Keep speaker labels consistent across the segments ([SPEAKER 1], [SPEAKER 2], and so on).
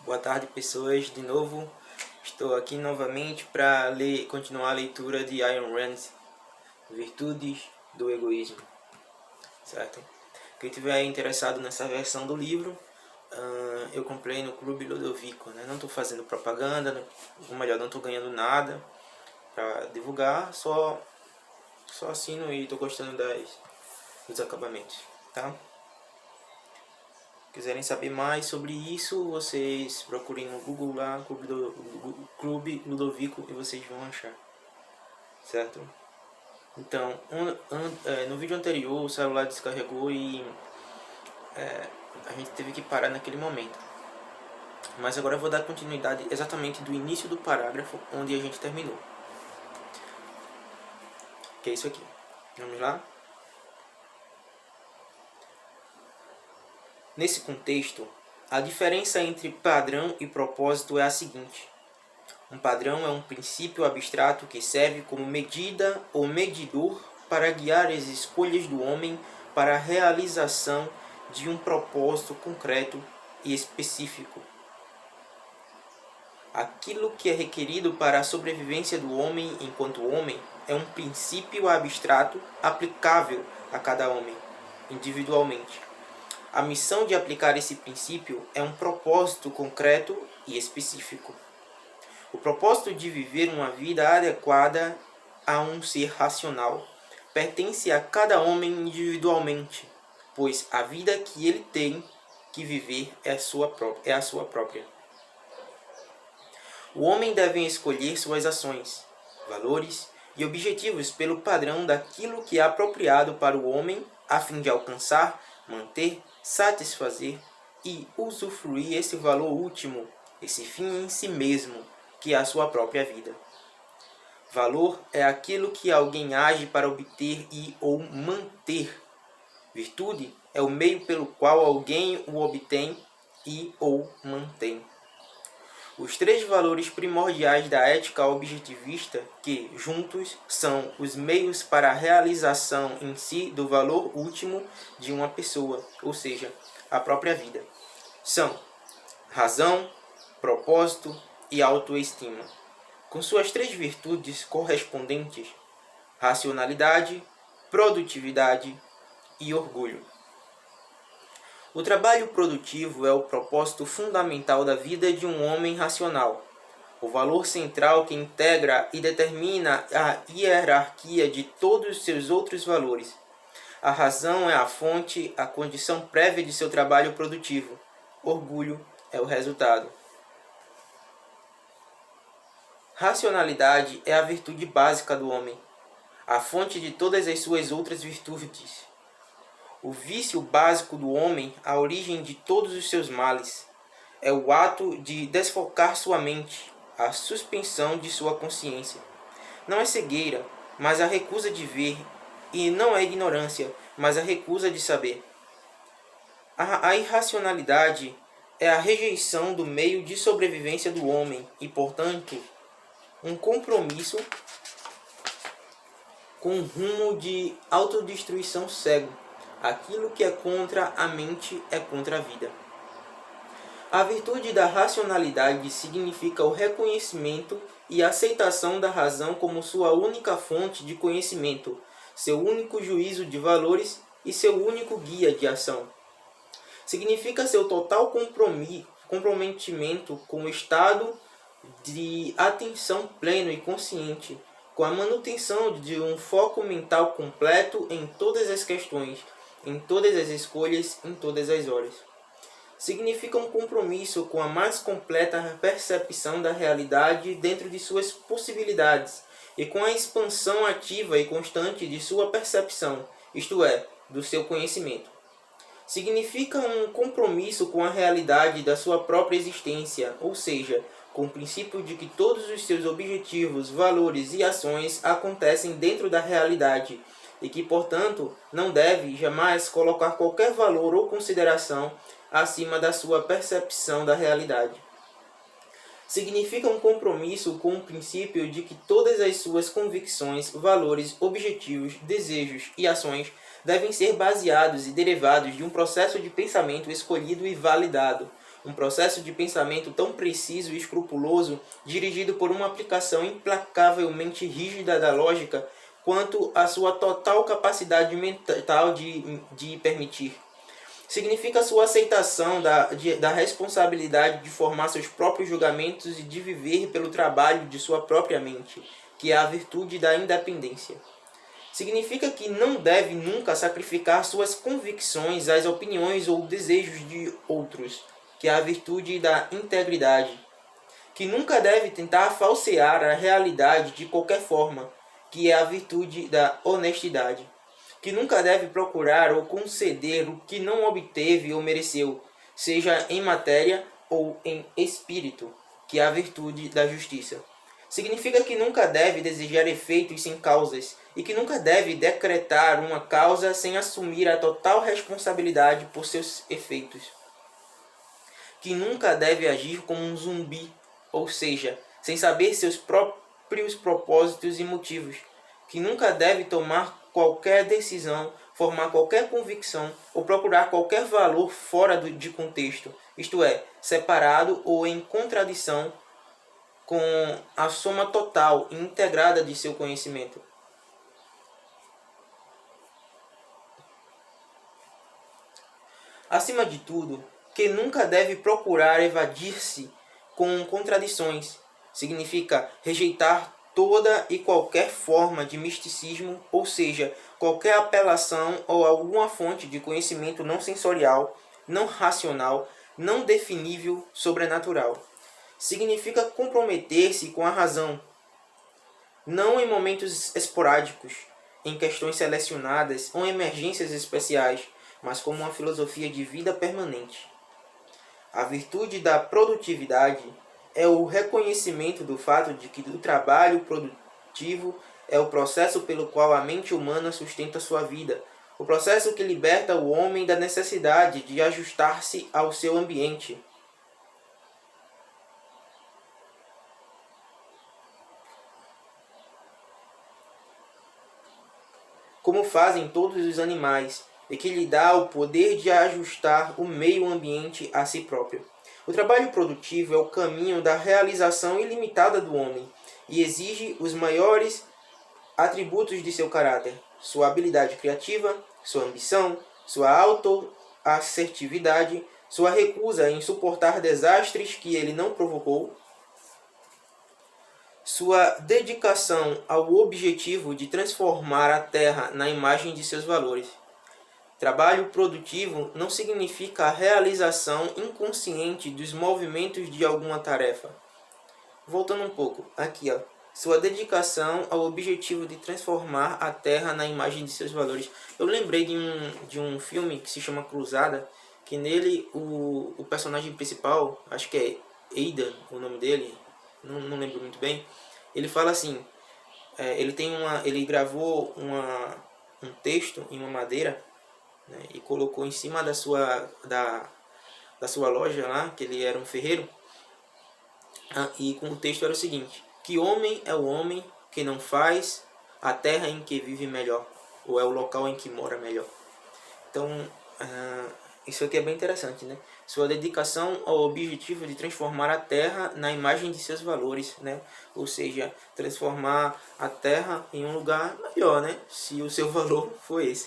[SPEAKER 1] Boa tarde, pessoas. De novo, estou aqui novamente para continuar a leitura de Ayn Rand, Virtudes do Egoísmo, certo? Quem tiver interessado nessa versão do livro, eu comprei no Clube Ludovico, né? Não estou fazendo propaganda, ou melhor, não estou ganhando nada para divulgar, só assino e estou gostando dos acabamentos, tá? Quiserem saber mais sobre isso, vocês procurem no Google lá, Clube Ludovico, e vocês vão achar, certo? Então, no vídeo anterior o celular descarregou e a gente teve que parar naquele momento. Mas agora eu vou dar continuidade exatamente do início do parágrafo onde a gente terminou. Que é isso aqui. Vamos lá? Nesse contexto, a diferença entre padrão e propósito é a seguinte. Um padrão é um princípio abstrato que serve como medida ou medidor para guiar as escolhas do homem para a realização de um propósito concreto e específico. Aquilo que é requerido para a sobrevivência do homem enquanto homem é um princípio abstrato aplicável a cada homem, individualmente. A missão de aplicar esse princípio é um propósito concreto e específico. O propósito de viver uma vida adequada a um ser racional pertence a cada homem individualmente, pois a vida que ele tem que viver é a sua própria. O homem deve escolher suas ações, valores e objetivos pelo padrão daquilo que é apropriado para o homem a fim de alcançar, manter, satisfazer e usufruir esse valor último, esse fim em si mesmo, que é a sua própria vida. Valor é aquilo que alguém age para obter e ou manter. Virtude é o meio pelo qual alguém o obtém e ou mantém. Os três valores primordiais da ética objetivista, que, juntos, são os meios para a realização em si do valor último de uma pessoa, ou seja, a própria vida, são razão, propósito e autoestima, com suas três virtudes correspondentes: racionalidade, produtividade e orgulho. O trabalho produtivo é o propósito fundamental da vida de um homem racional, o valor central que integra e determina a hierarquia de todos os seus outros valores. A razão é a fonte, a condição prévia de seu trabalho produtivo. Orgulho é o resultado. Racionalidade é a virtude básica do homem, a fonte de todas as suas outras virtudes. O vício básico do homem, a origem de todos os seus males, é o ato de desfocar sua mente, a suspensão de sua consciência. Não é cegueira, mas a recusa de ver, e não é ignorância, mas a recusa de saber. A irracionalidade é a rejeição do meio de sobrevivência do homem e, portanto, um compromisso com um rumo de autodestruição cego. Aquilo que é contra a mente é contra a vida. A virtude da racionalidade significa o reconhecimento e aceitação da razão como sua única fonte de conhecimento, seu único juízo de valores e seu único guia de ação. Significa seu total comprometimento com o estado de atenção pleno e consciente, com a manutenção de um foco mental completo em todas as questões, em todas as escolhas, em todas as horas. Significa um compromisso com a mais completa percepção da realidade dentro de suas possibilidades e com a expansão ativa e constante de sua percepção, isto é, do seu conhecimento. Significa um compromisso com a realidade da sua própria existência, ou seja, com o princípio de que todos os seus objetivos, valores e ações acontecem dentro da realidade e que, portanto, não deve jamais colocar qualquer valor ou consideração acima da sua percepção da realidade. Significa um compromisso com o princípio de que todas as suas convicções, valores, objetivos, desejos e ações devem ser baseados e derivados de um processo de pensamento escolhido e validado, um processo de pensamento tão preciso e escrupuloso, dirigido por uma aplicação implacavelmente rígida da lógica, quanto a sua total capacidade mental de permitir. Significa sua aceitação da responsabilidade de formar seus próprios julgamentos e de viver pelo trabalho de sua própria mente, que é a virtude da independência. Significa que não deve nunca sacrificar suas convicções às opiniões ou desejos de outros, que é a virtude da integridade. Que nunca deve tentar falsear a realidade de qualquer forma, que é a virtude da honestidade. Que nunca deve procurar ou conceder o que não obteve ou mereceu, seja em matéria ou em espírito, que é a virtude da justiça. Significa que nunca deve desejar efeitos sem causas, e que nunca deve decretar uma causa sem assumir a total responsabilidade por seus efeitos. Que nunca deve agir como um zumbi, ou seja, sem saber seus próprios propósitos e motivos. Que nunca deve tomar qualquer decisão, formar qualquer convicção ou procurar qualquer valor fora de contexto, isto é, separado ou em contradição com a soma total e integrada de seu conhecimento. Acima de tudo, que nunca deve procurar evadir-se com contradições. Significa rejeitar toda e qualquer forma de misticismo, ou seja, qualquer apelação ou alguma fonte de conhecimento não sensorial, não racional, não definível, sobrenatural. Significa comprometer-se com a razão, não em momentos esporádicos, em questões selecionadas ou emergências especiais, mas como uma filosofia de vida permanente. A virtude da produtividade é o reconhecimento do fato de que o trabalho produtivo é o processo pelo qual a mente humana sustenta sua vida, o processo que liberta o homem da necessidade de ajustar-se ao seu ambiente. Como fazem todos os animais, e que lhe dá o poder de ajustar o meio ambiente a si próprio. O trabalho produtivo é o caminho da realização ilimitada do homem e exige os maiores atributos de seu caráter, sua habilidade criativa, sua ambição, sua autoassertividade, sua recusa em suportar desastres que ele não provocou, sua dedicação ao objetivo de transformar a terra na imagem de seus valores. Trabalho produtivo não significa a realização inconsciente dos movimentos de alguma tarefa. Voltando um pouco, aqui, ó. Sua dedicação ao objetivo de transformar a Terra na imagem de seus valores. Eu lembrei de um filme que se chama Cruzada, que nele o personagem principal, acho que é Aidan, o nome dele, não lembro muito bem, ele fala assim, ele gravou um texto em uma madeira, né, e colocou em cima da sua loja lá, que ele era um ferreiro, e com o texto era o seguinte: que homem é o homem que não faz a terra em que vive melhor, ou é o local em que mora melhor. Então, isso aqui é bem interessante, né? Sua dedicação ao objetivo de transformar a terra na imagem de seus valores, né? Ou seja, transformar a terra em um lugar melhor, né? Se o seu valor for esse.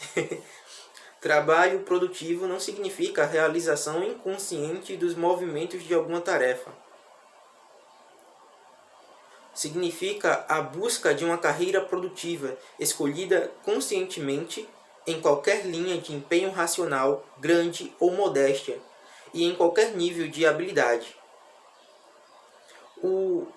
[SPEAKER 1] Trabalho produtivo não significa a realização inconsciente dos movimentos de alguma tarefa. Significa a busca de uma carreira produtiva, escolhida conscientemente em qualquer linha de empenho racional, grande ou modéstia, e em qualquer nível de habilidade. O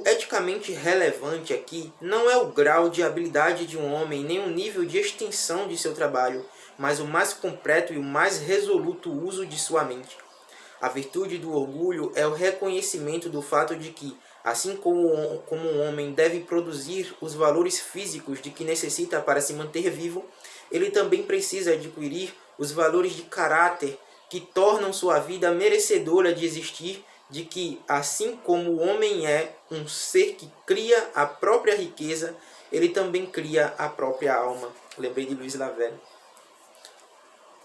[SPEAKER 1] eticamente relevante aqui não é o grau de habilidade de um homem, nem o nível de extensão de seu trabalho, mas o mais completo e o mais resoluto uso de sua mente. A virtude do orgulho é o reconhecimento do fato de que, assim como um homem deve produzir os valores físicos de que necessita para se manter vivo, ele também precisa adquirir os valores de caráter que tornam sua vida merecedora de existir, de que, assim como o homem é um ser que cria a própria riqueza, ele também cria a própria alma. Lembrei de Luiz Lavelle.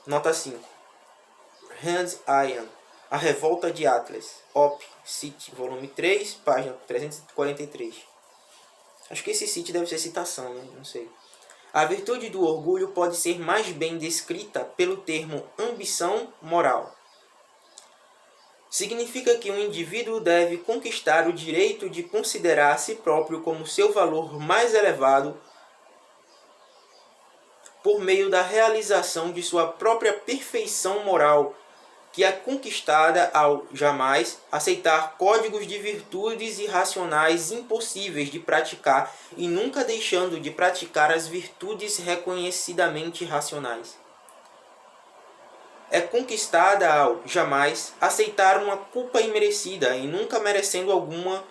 [SPEAKER 1] Nota 5. Hans Ian, A Revolta de Atlas, Op. Cit. Volume 3, página 343. Acho que esse cite deve ser citação, né? Não sei. A virtude do orgulho pode ser mais bem descrita pelo termo ambição moral. Significa que um indivíduo deve conquistar o direito de considerar a si próprio como seu valor mais elevado por meio da realização de sua própria perfeição moral, que é conquistada ao jamais aceitar códigos de virtudes irracionais impossíveis de praticar e nunca deixando de praticar as virtudes reconhecidamente racionais. É conquistada ao jamais aceitar uma culpa imerecida e nunca merecendo alguma,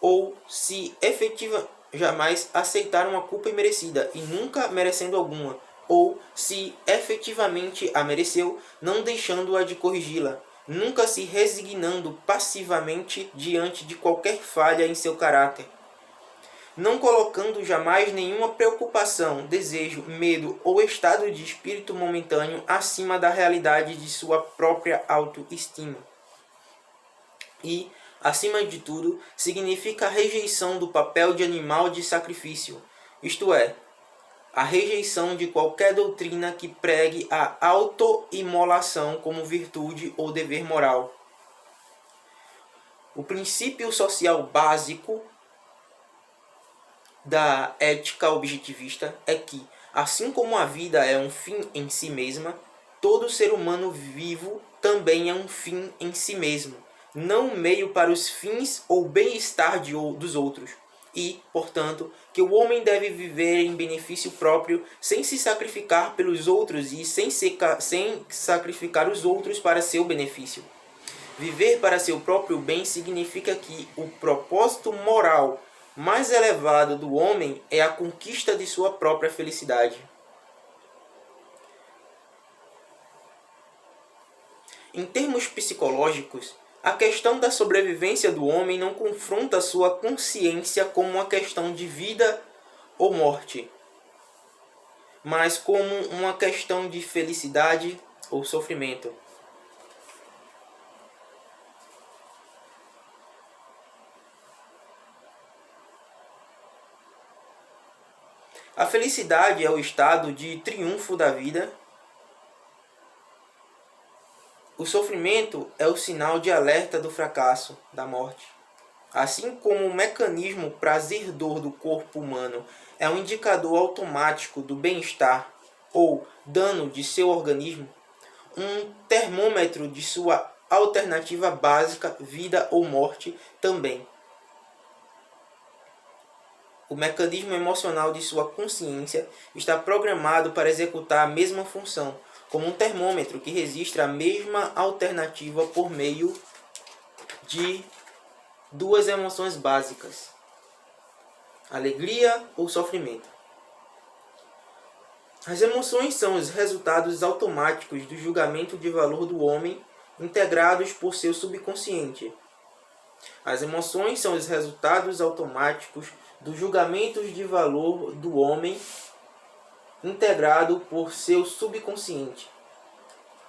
[SPEAKER 1] ou se efetiva jamais aceitar uma culpa imerecida e nunca merecendo alguma, ou se efetivamente a mereceu, não deixando-a de corrigi-la, nunca se resignando passivamente diante de qualquer falha em seu caráter, não colocando jamais nenhuma preocupação, desejo, medo ou estado de espírito momentâneo acima da realidade de sua própria autoestima. E, acima de tudo, significa a rejeição do papel de animal de sacrifício, isto é, a rejeição de qualquer doutrina que pregue a autoimolação como virtude ou dever moral. O princípio social básico da ética objetivista é que, assim como a vida é um fim em si mesma, todo ser humano vivo também é um fim em si mesmo, não um meio para os fins ou bem-estar dos outros, e, portanto, que o homem deve viver em benefício próprio sem se sacrificar pelos outros e sem sacrificar os outros para seu benefício. Viver para seu próprio bem significa que o propósito moral mais elevado do homem é a conquista de sua própria felicidade. Em termos psicológicos, a questão da sobrevivência do homem não confronta sua consciência como uma questão de vida ou morte, mas como uma questão de felicidade ou sofrimento. A felicidade é o estado de triunfo da vida. O sofrimento é o sinal de alerta do fracasso, da morte. Assim como o mecanismo prazer-dor do corpo humano é um indicador automático do bem-estar ou dano de seu organismo, um termômetro de sua alternativa básica, vida ou morte, também. O mecanismo emocional de sua consciência está programado para executar a mesma função, como um termômetro que registra a mesma alternativa por meio de duas emoções básicas: alegria ou sofrimento. As emoções são os resultados automáticos do julgamento de valor do homem, integrados por seu subconsciente. As emoções são os resultados automáticos dos julgamentos de valor do homem, integrado por seu subconsciente.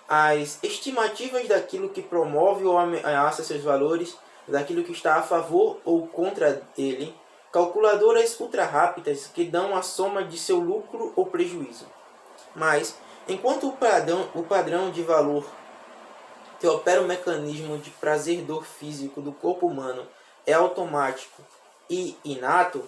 [SPEAKER 1] As estimativas daquilo que promove ou ameaça seus valores, daquilo que está a favor ou contra ele, calculadoras ultra-rápidas que dão a soma de seu lucro ou prejuízo. Mas, enquanto o padrão de valor que opera o mecanismo de prazer-dor físico do corpo humano é automático e inato,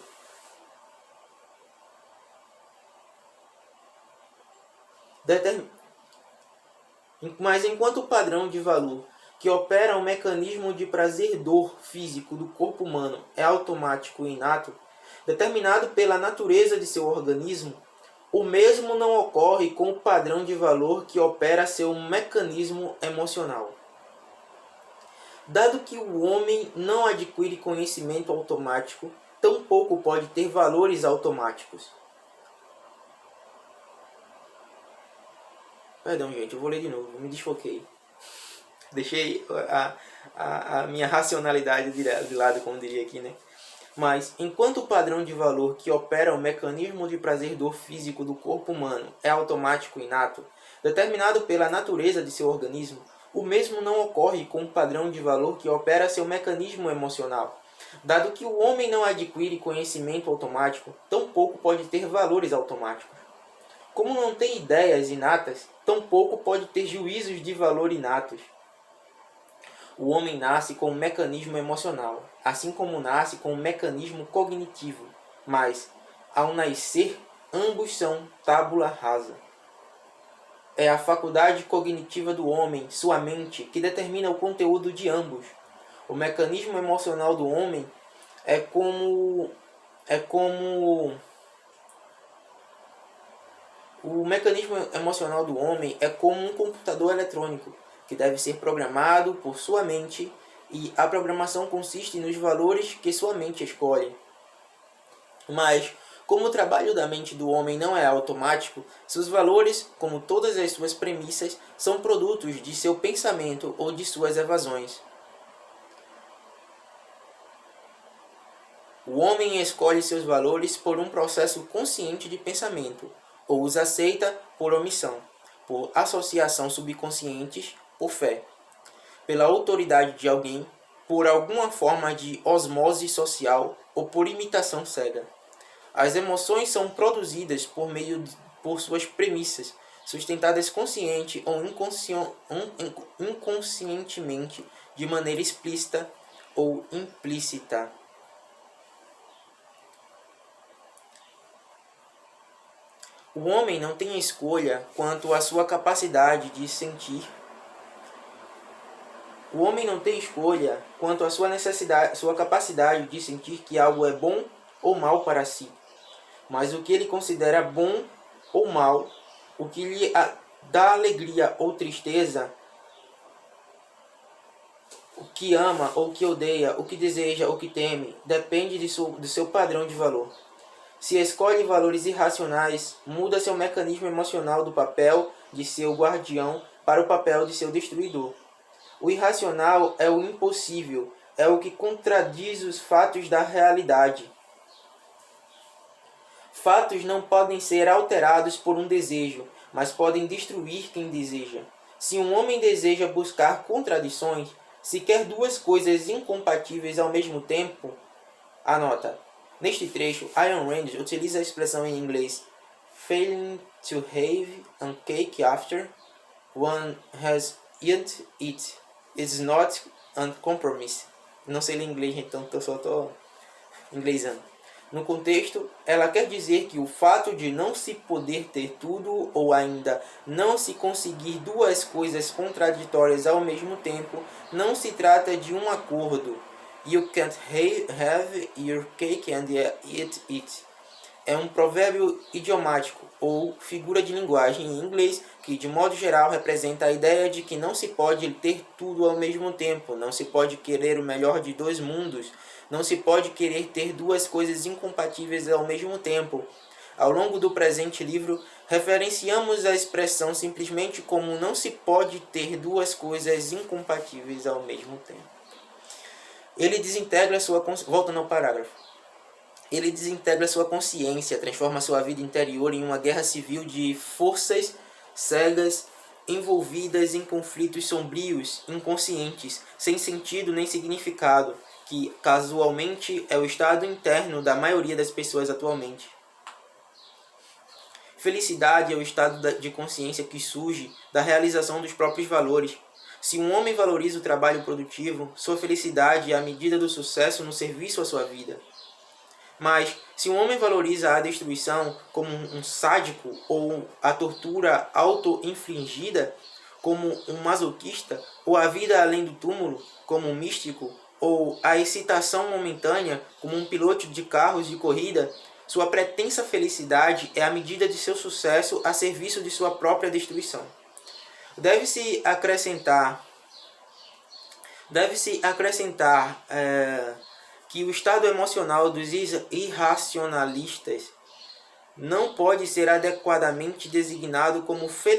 [SPEAKER 1] mas enquanto o padrão de valor que opera o mecanismo de prazer-dor físico do corpo humano é automático e inato, determinado pela natureza de seu organismo, o mesmo não ocorre com o padrão de valor que opera seu mecanismo emocional. Dado que o homem não adquire conhecimento automático, tampouco pode ter valores automáticos. Perdão, gente, eu vou ler de novo, me desfoquei. Deixei a minha racionalidade de lado, como diria aqui, né? Mas, enquanto o padrão de valor que opera o mecanismo de prazer-dor físico do corpo humano é automático e inato, determinado pela natureza de seu organismo, o mesmo não ocorre com o padrão de valor que opera seu mecanismo emocional. Dado que o homem não adquire conhecimento automático, tampouco pode ter valores automáticos. Como não tem ideias inatas, tampouco pode ter juízos de valor inatos. O homem nasce com um mecanismo emocional, assim como nasce com um mecanismo cognitivo, mas, ao nascer, ambos são tábula rasa. É a faculdade cognitiva do homem, sua mente, que determina o conteúdo de ambos. O mecanismo emocional do homem é como o mecanismo emocional do homem é como um computador eletrônico, que deve ser programado por sua mente, e a programação consiste nos valores que sua mente escolhe. Mas, como o trabalho da mente do homem não é automático, seus valores, como todas as suas premissas, são produtos de seu pensamento ou de suas evasões. O homem escolhe seus valores por um processo consciente de pensamento, ou os aceita por omissão, por associação subconscientes, por fé, pela autoridade de alguém, por alguma forma de osmose social ou por imitação cega. As emoções são produzidas por suas premissas, sustentadas consciente ou inconscientemente, de maneira explícita ou implícita. O homem não tem escolha quanto à sua capacidade de sentir. O homem não tem escolha quanto à sua capacidade de sentir que algo é bom ou mal para si. Mas o que ele considera bom ou mal, o que lhe dá alegria ou tristeza, o que ama ou que odeia, o que deseja ou que teme, depende do seu padrão de valor. Se escolhe valores irracionais, muda seu mecanismo emocional do papel de seu guardião para o papel de seu destruidor. O irracional é o impossível, é o que contradiz os fatos da realidade. Fatos não podem ser alterados por um desejo, mas podem destruir quem deseja. Se um homem deseja buscar contradições, se quer duas coisas incompatíveis ao mesmo tempo, anota. Neste trecho, Ayn Rand utiliza a expressão em inglês failing to have a cake after one has eaten it is not a compromise. Não sei ler inglês, então eu só estou inglesando. No contexto, ela quer dizer que o fato de não se poder ter tudo ou ainda não se conseguir duas coisas contraditórias ao mesmo tempo não se trata de um acordo. You can't have your cake and eat it. É um provérbio idiomático ou figura de linguagem em inglês que, de modo geral, representa a ideia de que não se pode ter tudo ao mesmo tempo, não se pode querer o melhor de dois mundos, não se pode querer ter duas coisas incompatíveis ao mesmo tempo. Ao longo do presente livro, referenciamos a expressão simplesmente como não se pode ter duas coisas incompatíveis ao mesmo tempo. Ele desintegra sua consciência. Voltando ao parágrafo. Ele desintegra sua consciência, transforma sua vida interior em uma guerra civil de forças cegas envolvidas em conflitos sombrios, inconscientes, sem sentido nem significado, que casualmente é o estado interno da maioria das pessoas atualmente. Felicidade é o estado de consciência que surge da realização dos próprios valores. Se um homem valoriza o trabalho produtivo, sua felicidade é a medida do sucesso no serviço à sua vida. Mas, se um homem valoriza a destruição como um sádico ou a tortura auto-infligida como um masoquista, ou a vida além do túmulo como um místico, ou a excitação momentânea como um piloto de carros de corrida, sua pretensa felicidade é a medida de seu sucesso a serviço de sua própria destruição. Deve-se acrescentar que o estado emocional dos irracionalistas não pode ser adequadamente designado como felicidade.